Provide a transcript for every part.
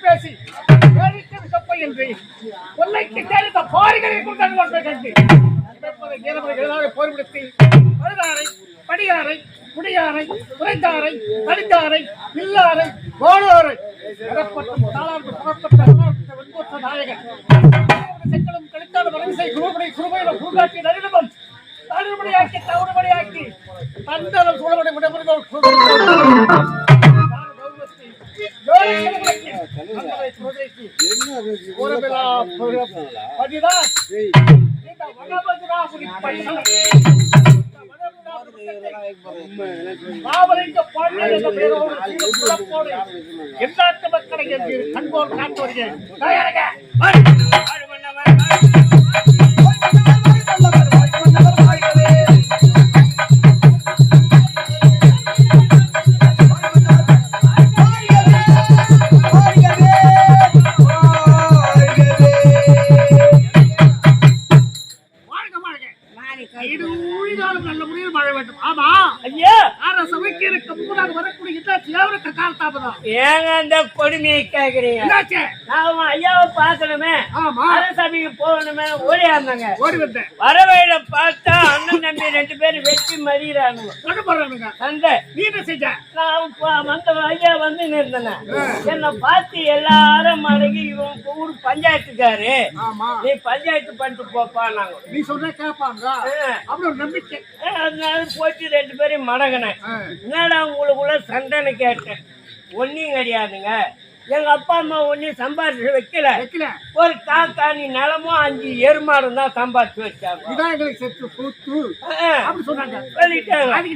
பேசி கொள்ளைக்கு சேர்ந்த பாரிகளை போர்படுத்தி பழுதாரை படியாரை குடியாரை குறைந்தாரை தடிந்தாரை இல்லாரை போனோரை புறப்பட்ட நாயகன் செங்களும் கழித்தால் வரிசை குருபடி குருபையில குருகாட்சி நரிடமும் தடுபடியாக்கி தவறுபடியாக்கி தந்தளம் சூழபடி விடமுடிவோம் எண்ணாட்டு மக்களை கண்போல் காட்டு வருகிறேன். கொடுமையை கேக்குறீங்க. ஐயாவை பார்க்கணுமே, அரசபைக்கு போகணுமே ஓடி ஆனாங்க. வர வழியில பார்த்தா அண்ணன் தம்பி 2 பேரும் வெட்டி மறியறாங்க. சண்டை வீட்டை செஞ்ச நான் வந்த ஐயா வந்து நிறுத்தினேன். என்ன பார்த்து எல்லாரும் மடங்கி இவன் ஊர் பஞ்சாயத்துக்காரு, நீ பஞ்சாயத்து பண்ணிட்டு போப்பா நாங்க நீ சொன்ன கேட்பாங்க அப்படி ஒரு நம்பிக்கை. அதனால போச்சு 2 பேரையும் மடங்கினேன். என்னடா உங்களுக்குள்ள சண்டைன்னு கேட்டேன். ஒன்னும் கிடையாதுங்க, எங்க அப்பா அம்மா ஒன்னும் சம்பாதிச்சு வைக்கல. ஒரு காக்காணி நிலமும் 5 எருமாடும் தான் சம்பாதிச்சு வச்சாங்க.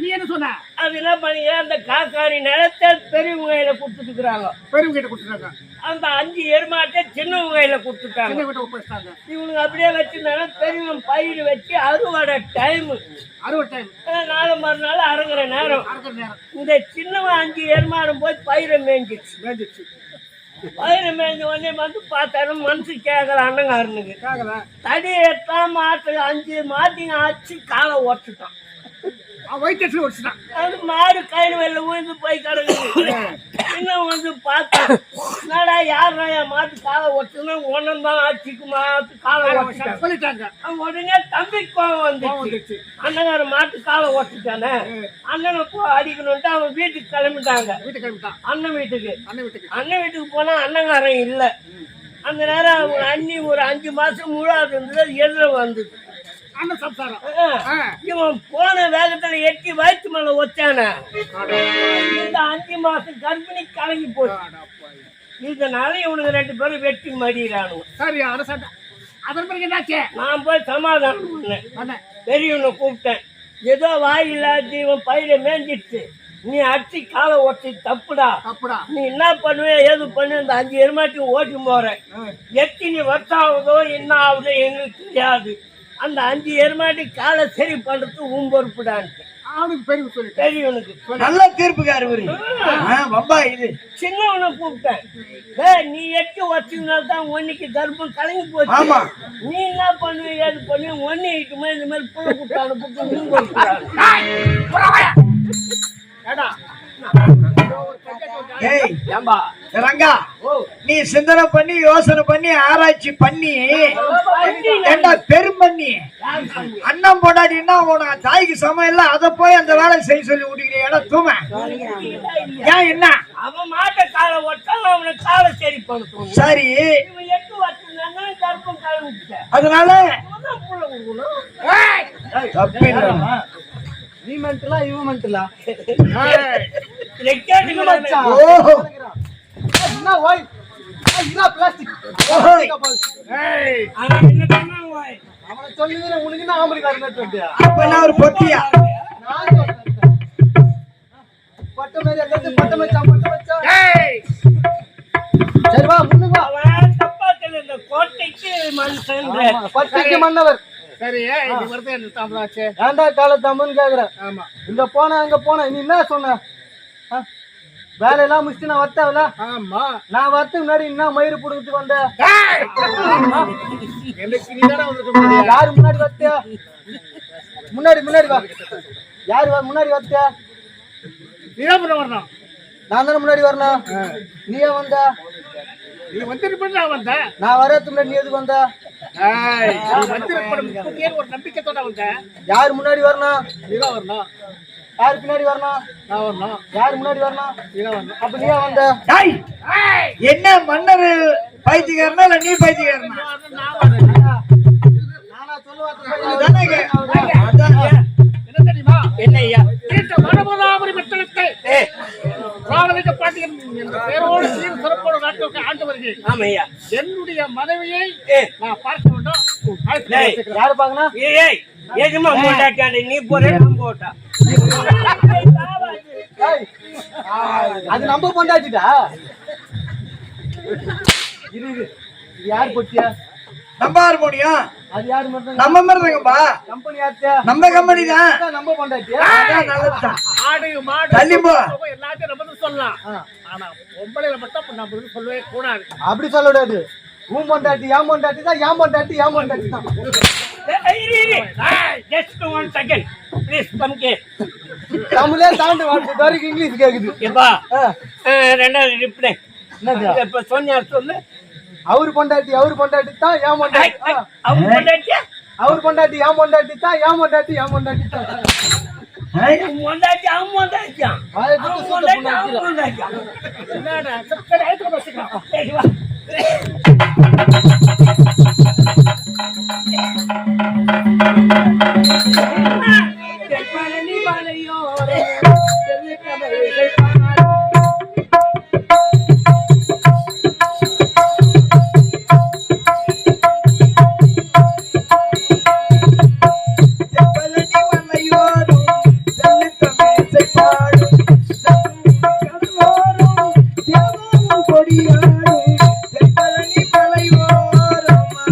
நீ என்ன சொன்ன? அது என்ன பண்ணீங்க, அந்த காக்காணி நிலத்தை பெரியவங்க கையில கொடுத்துட்டுக்கிறாங்க. பெரியவங்க கொடுத்துட்டாங்க. அந்த 5 எருமாட்டை சின்னவங்க கையில கொடுத்துட்டாங்க. இவனுக்கு அப்படியே வச்சிருந்தாங்க. பெரியவங்க பயிர் வச்சு அறுவடை டைம் நாலு மறுநாள் அறுகிற நேரம். இந்த சின்னவன் 5 எருமாடும் போய் பயிரை மேய்ஞ்சிச்சு. பயிரை மேய்ஞ்ச உடனே வந்து பார்த்தாலும் மனசு கேட்கல. அண்ணங்காரனுக்கு தடி எட்டாம் மாட்டு 5 மாட்டிங்க ஆச்சு காலை ஓட்டுட்டான். அது மாடு கையில் வெளில விழுந்து போய் கிடக்குது. இன்னும் வந்து பார்த்தா என்னடா யாரா என் மாட்டு காலை ஓட்டுனா ஒன்னும் தான் ஆச்சுக்கு மாட்டு காலை ஓட்டிட்டாங்க. உடனே தம்பி கோவம் வந்துச்சு. அண்ணங்கார மாட்டு காலை ஓட்டுட்டானே, அண்ணனை அடிக்கணும்ட்டு அவன் வீட்டுக்கு கிளம்பிட்டாங்க. அண்ணன் வீட்டுக்கு போனா அண்ணங்காரன் இல்லை. அந்த நேரம் அவங்க அண்ணி ஒரு 5 மாசம் முழாது இருந்தது. எதிர வந்தது இவன் போன வேகத்துல எட்டி வயிற்று மேல வச்சான. இந்த 5 மாசம் கர்ப்பிணி கலங்கி போச்சு. இதனால இவனுக்கு 2 பேரும் வெட்டி மடியிறானு. சரி அதன் பிறகு என்னாச்சு? நான் போய் சமாதானம் பண்ணேன். பெரியவனை கூப்பிட்டேன். ஏதோ வாயில்லாத இவன் பயிரை மேஞ்சிடுச்சு, நீ அடிச்சு காலை ஓட்டி தப்புடா. நீ என்ன பண்ணுவே ஏது பண்ணு, இந்த 5 எருமாட்டி ஓட்டி போற எத்தனை வருஷம் ஆகுதோ என்ன ஆகுதோ எங்களுக்கு தெரியாது. அந்த 5 எருமாட்டி காலை சரி பண்றது உன் பொறுப்புடான்ட்டு பெரியவனுக்கு நல்ல தீர்ப்புக்காரு. இது சின்னவனை கூப்பிட்டேன். நீ எட்டு வச்சுனால்தான் ஒன்னைக்கு கர்ப்பம் கலங்கி போச்சு. நீ என்ன பண்ணுவ ஏது பண்ணு, ஒன்னு இட்டுமே இந்த மாதிரி புள்ள கூப்பிட்டு அனுப்பிட்டு நீ பொறுப்புடான். நீ சிந்தனை பண்ணி யோசனை பண்ணி ஆராய்ச்சி பண்ணி பெரும்பண்ணி அண்ணன் போடாடினா உன தாய்க்கு சமையல் அதை போய் அந்த வேலை செய்ய சொல்லி விட்டுக்கிறீங்க. தூம ஏன் என்ன அவன் மாட்ட காலை ஒட்டாலும் அவனுக்கு காலை சரி பண்ணும். சரி கர்ப்பம் கலந்துட்ட அதனால நீ மென்டலா இவன் மென்டலா? அவனை சொல்லி உனக்கு என்ன ஆம்பரிக்காரன் ஒரு பொட்டியா பட்டம் பட்டம் வச்சான் பட்டம் வச்சான். சரிவா முன்னுக்கு தப்பா தெரியல. கோட்டைக்கு மனுஷன் கோட்டைக்கு மன்னவர் சரி இது வருது என்ன தாமதாச்சு ஏன்டா கால தம்புன்னு கேக்குறேன். ஆமா இங்க போனா அங்க போனா நீ என்ன சொன்ன? வேலையெல்லாம் முடிச்சுட்டு நான் வர்த்தவல. ஆமா நான் வரத்துக்கு முன்னாடி என்ன மயிறு புடுங்கிட்டு வந்த? எனக்கு நீதானே வந்து யாரு முன்னாடி வத்தியா? முன்னாடி வா. யாரு முன்னாடி வத்தியா? நீதான் பண்ண வரணும். நான் தானே முன்னாடி வரணும். நீ ஏன் வந்த? நீ வந்து நான் வந்தேன். நான் வரதுக்கு முன்னாடி நீ எதுக்கு வந்த? ஒரு நம்பிக்கைத்தோட வந்தேன். யாரு முன்னாடி வரணும்? நீதான் வரணும். யாரு பின்னாடி வரணும்? நான் வரணும். யாரு முன்னாடி வரணும்? நீதான் வரணும். அப்ப நீ ஏன் வந்த? டேய், என்ன மன்னர் பைத்தியக்காரனா இல்ல நீ பைத்தியக்காரனா? நானா அதானே என்ன தெரியுமா? என்ன ஐயா? இந்த மனமோதாபுரி மெத்தனத்தை ராவணிக பாண்டியன் என்ற பேரோடு சீர் சிறப்போடு நாட்டுக்கு ஆண்டு வருகிறேன். ஆமா ஐயா. என்னுடைய மனைவியை ஏ, நான் பார்க்க வேண்டும். டேய், யாரு பாக்கனா? ஏய் எதுமா போட்டாக்காண்டி நீ போற நான் போட்டா அது நம்ம பொண்டாட்டிடா. இது யார் போட்டியா? நம்ம ஹார்மோனியம் அது யாரு மட்டும்? நம்ம மருந்துங்கப்பா. கம்பெனி யார்த்தியா? நம்ம கம்பெனி தான். நம்ம பொண்டாட்டியா? அதான் நல்லதுதான். ஆடு மாடு தள்ளி போ. எல்லாத்தையும் நம்ம சொல்லலாம். ஆனா பொம்பளையில மட்டும் நம்ம சொல்லவே கூடாது. அப்படி சொல்லக்கூடாது. உன் பொண்டாட்டி ஏன் பொண்டாட்டி தான், ஏன் பொண்டாட்டி ஏன் பொண்டாட்டி தான். Just 1 second please come care. தமிழே தாண்டி வாழ்க்கை வரைக்கும் இங்கிலீஷ் கேக்குது. ஏப்பா ரெண்டாவது ரிப்ளை என்னது? இப்ப சொன்னியா சொல்லு. அவரு பொண்டாட்டி தான் ஏன் பொண்டாட்டி. அவங்க பொண்டாட்டியா? அவர் பொண்டாட்டி ஏன் பொண்டாட்டி தான், ஏன் பொண்டாட்டி ஏன் பொண்டாட்டி தான். பொண்டாட்டி அவன் பொண்டாட்டியா? வாயை விட்டு அவன் சுத்த பொண்டாட்டி அவன் பொண்டாட்டியா? பொண்டாட்டியா? என்னடா சக்கரை ஆயிட்டு வச்சுக்கலாம். சரி வா. பழனி மலையோரே கதைகள் பாடு. பழனி மலையோரம் தமிழிசை பாடும். கடலோரம் தேவாரம் கொடியாடும். பழனி மலையோரமா.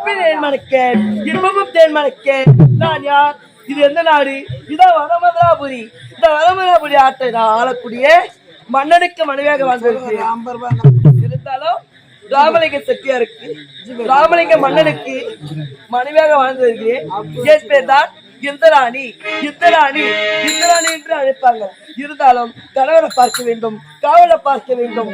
தேன் மணக்க இன்பமும் தேன் மணக்க நான் யார்? இது எந்த நாடு? இதான் வடமதுராபுரி. இந்த வடமதுராபுரி ஆட்டை நான் ஆளக்கூடிய மன்னனுக்கு மனைவியாக வாழ்ந்திருக்கிறேன். இருந்தாலும் ராமலிங்க செட்டியாருக்கு ராமலிங்க மன்னனுக்கு மனைவியாக வாழ்ந்து வருகிறேன். என் பேர் தான் இந்திராணி. இந்திராணி இந்திராணி என்று அழைப்பாங்க. இருந்தாலும் கணவரை பார்க்க வேண்டும், காவலை பார்க்க வேண்டும்.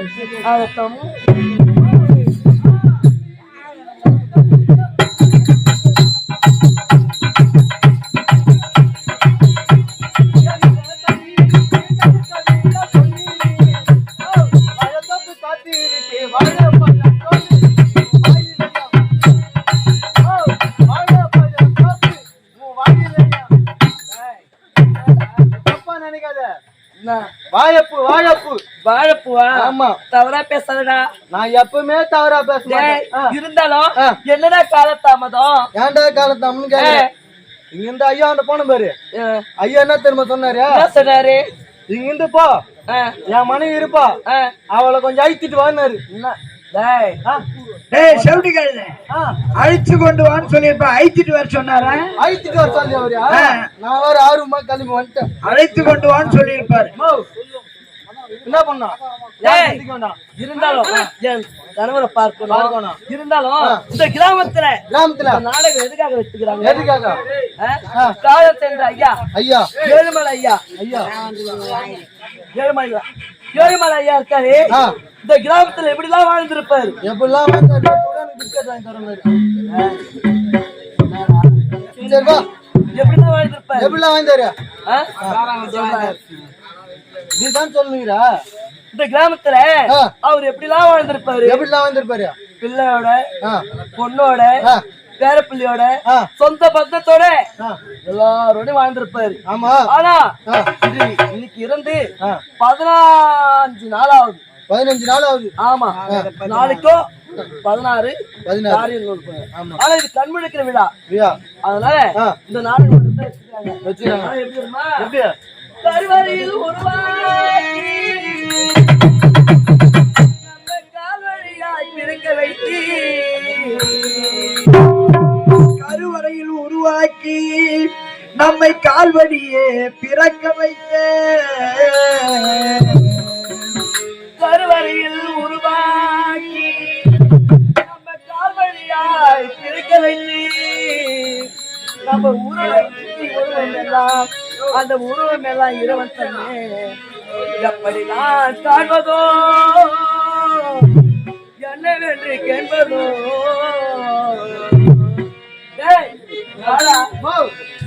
வாழைப்பூ வாழைப்பூ வாழைப்பூவா? ஆமா. தவறா பேசாதடா. நான் எப்பவுமே தவறா பேசுறேன். இருந்தாலும் என்னடா காலதாமதம்? ஏன்டா காலத்தாமன்னு கேக்குற? இங்க இருந்து ஐயா போன பாரு. ஐயா என்ன தெரியுமா சொன்னாரு? சொன்னாரு, இங்க இருந்து போ, என் மனைவி இருப்பா, அவளை கொஞ்சம் அழிச்சிட்டு வான்னாரு. செவிட்டு கழுத அழிச்சு கொண்டு வான்னு சொல்லிருப்ப, அழிச்சிட்டு வர சொன்னாரா? அழிச்சிட்டு வர சொல்லி அவரு. நான் வேற ஆர்வமா கிளம்பி வந்துட்டேன். அழைத்து கொண்டு வான்னு சொல்லியிருப்பாரு. என்ன பண்ணா? இருந்தாலும் என் கணவரை பார்க்கணும். இருந்தாலும் இந்த கிராமத்துல நாடகம் எதுக்காக வச்சுக்கிறாங்க? எதுக்காக? காலம் சென்ற ஐயா ஐயா ஏழுமலை ஐயா ஐயா ஏழுமலை ஐயா இருக்காரு. இந்த கிராமத்துல எப்படி எல்லாம் வாழ்ந்திருப்பாரு? எப்படிலாம் பிஸ்கட் வாங்கி தர மாதிரி. சரிப்பா, எப்படிலாம் வாழ்ந்திருப்பாரு? எப்படிலாம் வாங்கி தர நீதான் சொல்லுங்கடா. இந்த கிராமத்துல அவர் எப்படிலாம் வாழ்ந்திருப்பாரு? எப்படிலாம் வாழ்ந்திருப்பாரு? பிள்ளையோட, பொண்ணோட, பேரப்பிள்ளையோட, சொந்த பந்தத்தோட எல்லாரோடையும் வாழ்ந்திருப்பாரு. ஆமா. ஆனா இன்னைக்கு இருந்து 15 நாள் ஆகுது. 15 நாள் ஆகுது. ஆமா, நாளைக்கும் 16 ஆனா இது கண்முழிக்கிற விழா. அதனால இந்த நாடகம் வச்சுக்கிறாங்க. கருவறையில் உருவாக்கி நம்ம கால்வழியாய் பிறக்க வைத்து, கருவறையில் உருவாக்கி நம்மை கால்வழியே பிறக்க வைத்த, கருவறையில் உருவாக்கி நம்ம கால்வழியாய் பிறக்க வைத்து, நம்ம உருவம் எல்லாம் அந்த உருவம் எல்லாம் இறைவன் தன்னே. எப்படி நான் காண்பதோ என்னவென்று கேட்பதோ?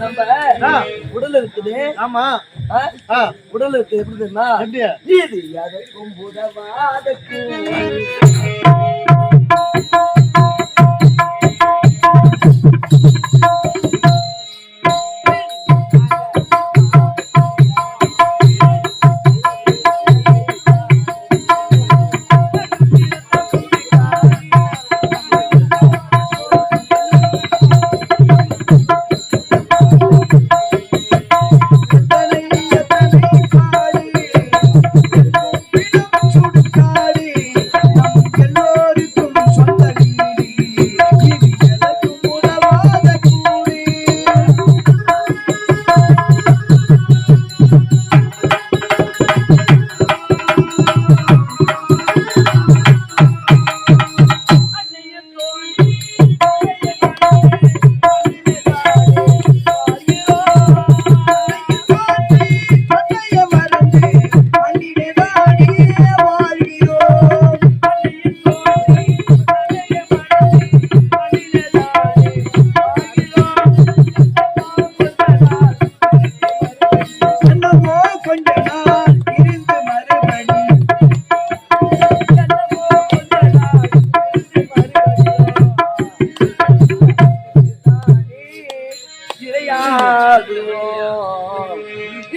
நம்ம உடல் இருக்குது. ஆமா, உடல் இருக்கு. எப்படி தெரியுமா? இது அதற்கும் புதவாதக்கும்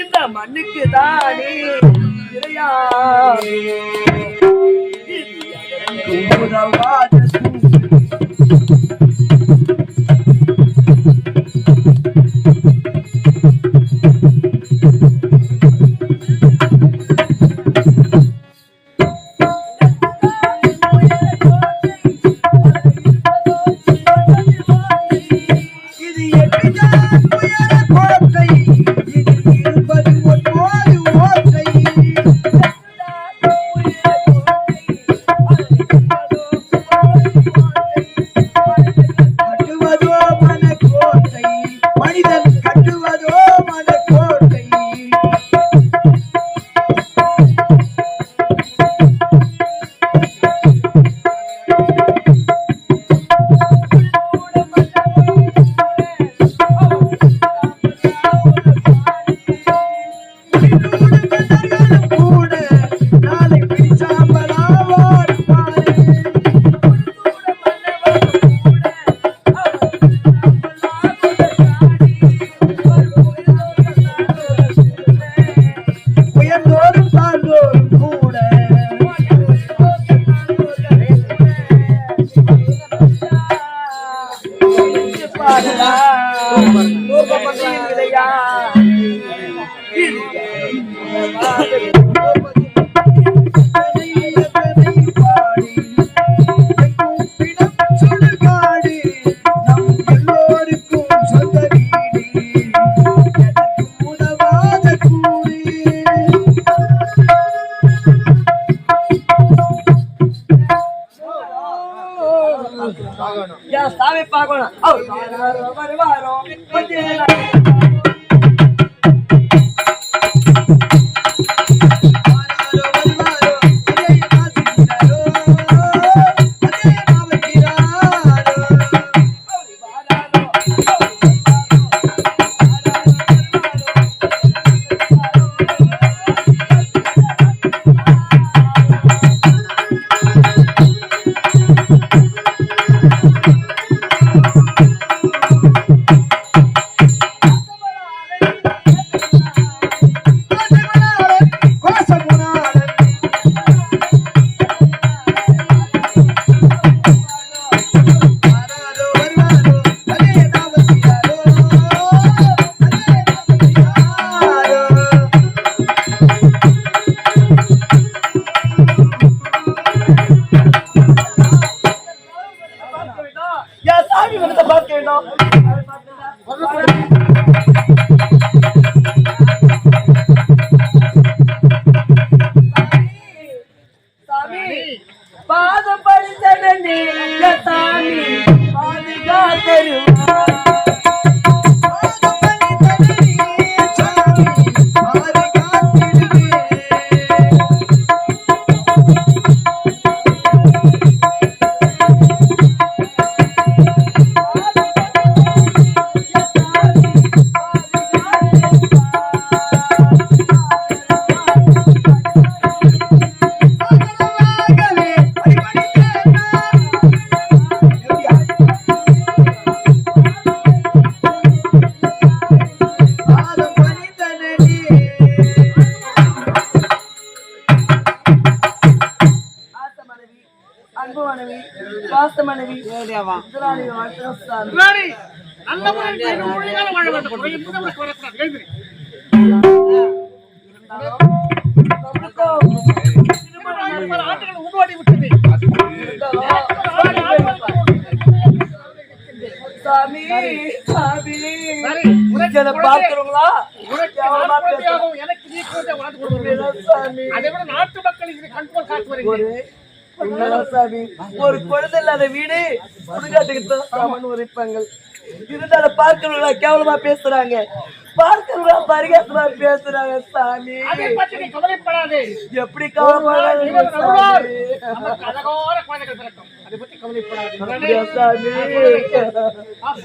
இந்த மண்ணுக்கு தானே எல்லோரும் சார்ந்தோரும் கூட சாமி பார்க்கணும் பாதம் படித்தனே சாமி பாதுகாத்தரு பார்க்கிறோங்களா நாட்டு மக்கள் இது கண்ட்ரோல் காத்து வருகிறது. ஒரு குழந்தை இல்லாத வீடு சுடுகாட்டுக்கு சாமான் உரைப்பாங்க. இருந்தாலும் பார்க்கிறவங்களா கேவலமா பேசுறாங்க, பார்க்கிறவங்களா பரிகாசமா பேசுறாங்க. சாமி அதை பற்றி நீ கவலைப்படாதே. எப்படி கவலைப்படாது? அழகான குழந்தைகள் பிறக்கும், அதை பற்றி கவலைப்படாது.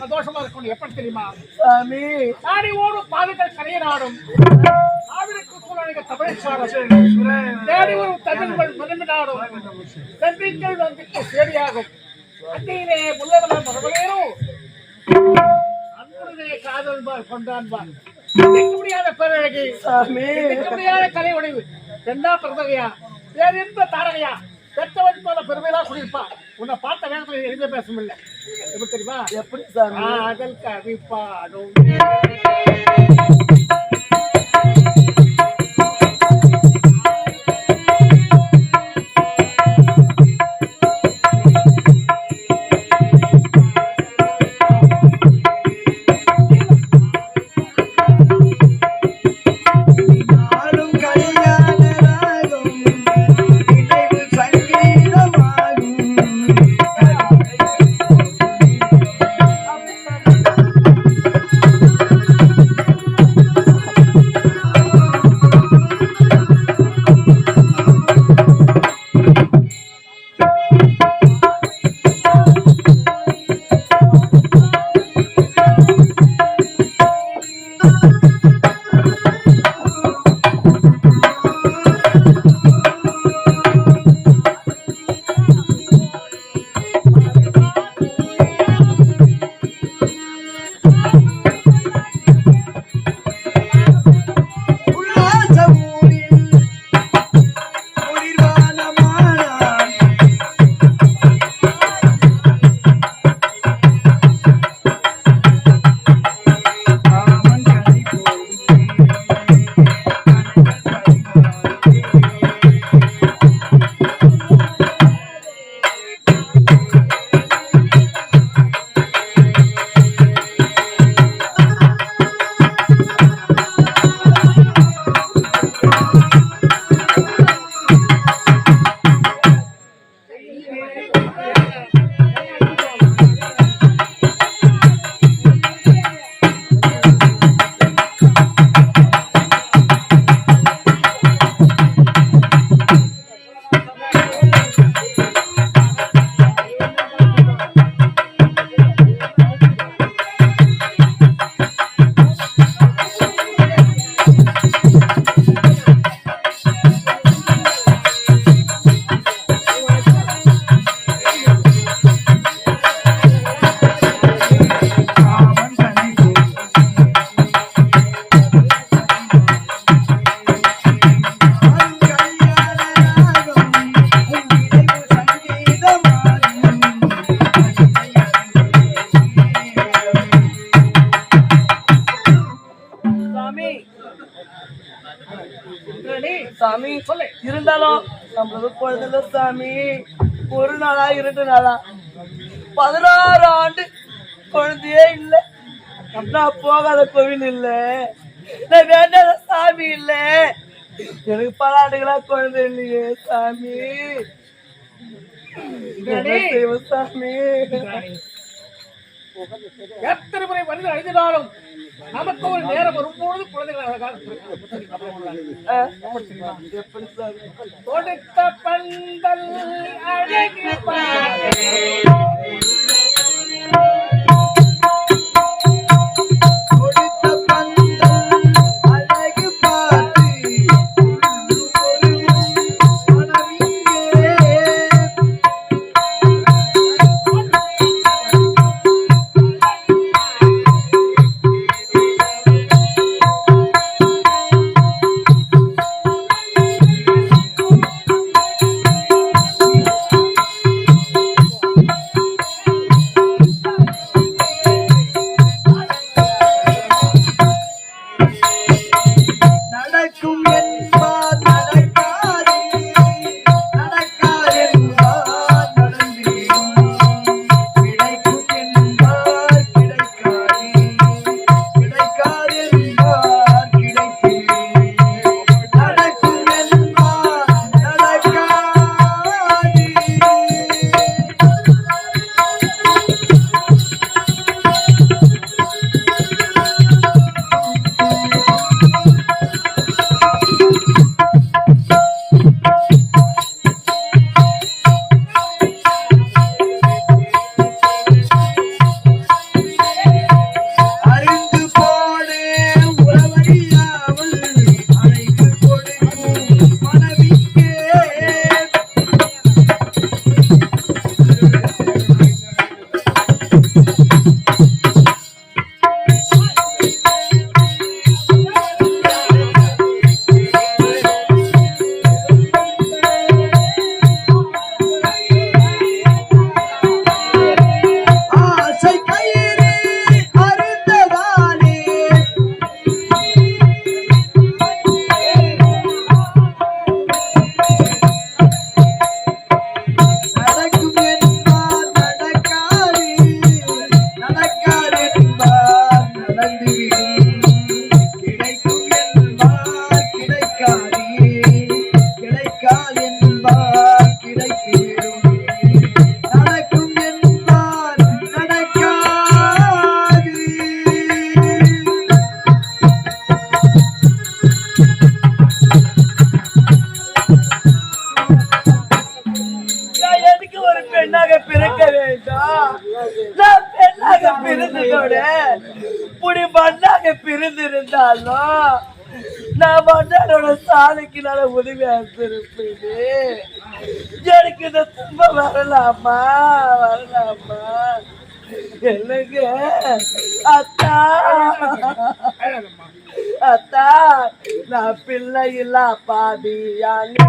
சந்தோஷமா இருக்கணும். எப்படி தெரியுமா சாமி? சாடி ஓடும் பாதைகள் கரையனாடும் தேடி ஒரு தமிழ் மதமிடாடும் சென்றிகள் வந்துட்டு சேடியாகும். அன்னையிலே முள்ளவளம் மரபலேரும் அன்புடனே காதல்பார் கொண்டான்பார். முடியாத பேரழகி, முடியாத கலை உடைவு, பெண்ணா பிறந்தகையா, பேரின்ப தாரகையா, பெற்றவன் போல பெருமையா குடிப்பா. உன்னை பார்த்த வேகத்தில் எதுவுமே பேச முடியல. எப்படி தெரியுமா? எப்படி சாமி? காதல் கவி பாடும் சாமி இருந்தாலும் நம்மளுக்கு குழந்தை சாமி. ஒரு நாளா 2 நாளா 16 ஆண்டு குழந்தையே இல்ல. நான் போகாத கோவில் இல்ல, நான் வேண்டாத சாமி இல்ல. எனக்கு பல ஆண்டுகளா குழந்தை இல்லையே சாமி. சாமி எத்தனை முறை மனிதன் அழிந்தாலும் நமக்கு ஒரு நேரம் வரும்போது குழந்தைகள் கொடுத்த பந்தல் அழகி பிரிந்திருந்தாலும் நான் மன்னனோட சாலைக்கு நல்ல உதவியா இருப்பேன். எனக்கு இந்த துன்பம் வரலாமா எனக்கு அத்தா அத்தா நான் பிள்ளை இல்ல பாதியானே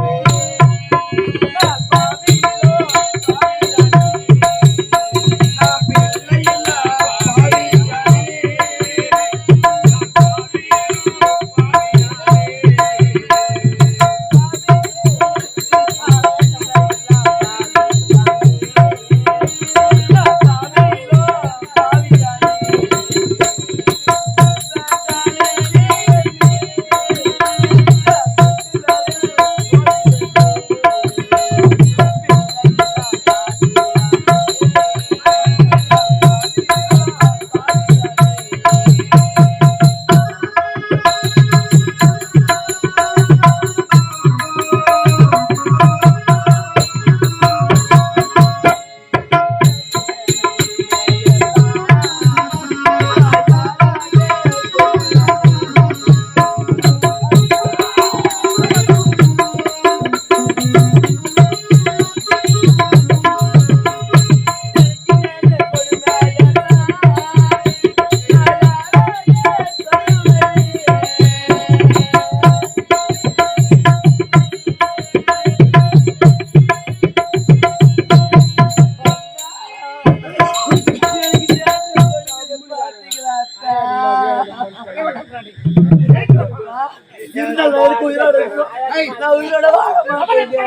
உங்களோட வாழ மாட்டேங்க.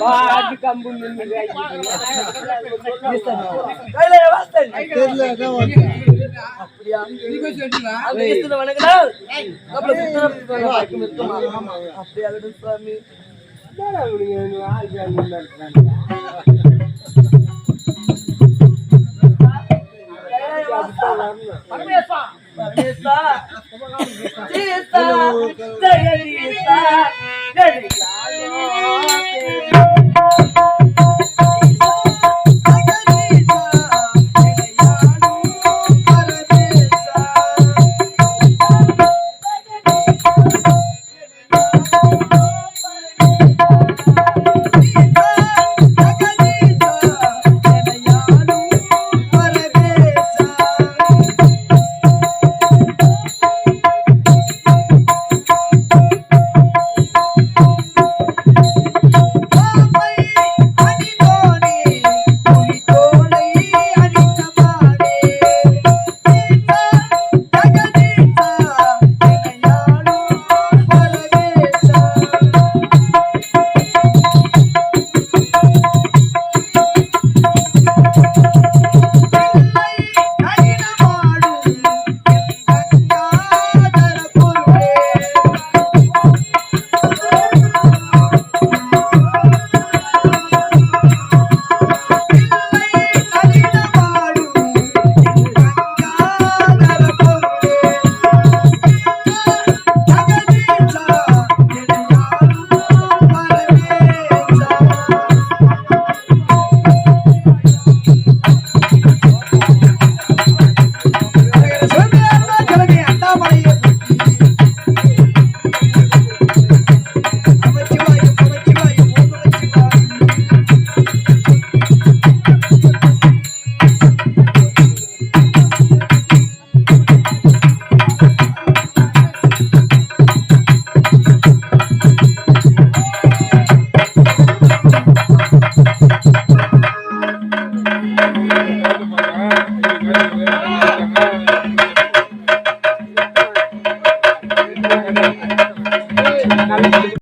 பாட்டு கம்பு கையில வாசல் அப்படியா அந்த கிருஷ்ணன் வணங்கினால் நம்மள புத்தகம் வாய்க்கும் இருக்குமா? அப்படியா சுவாமி. பரமேஸ்வா பரமேஸ்வா ஜீசா ஜெகதீசா ஜெகதீசா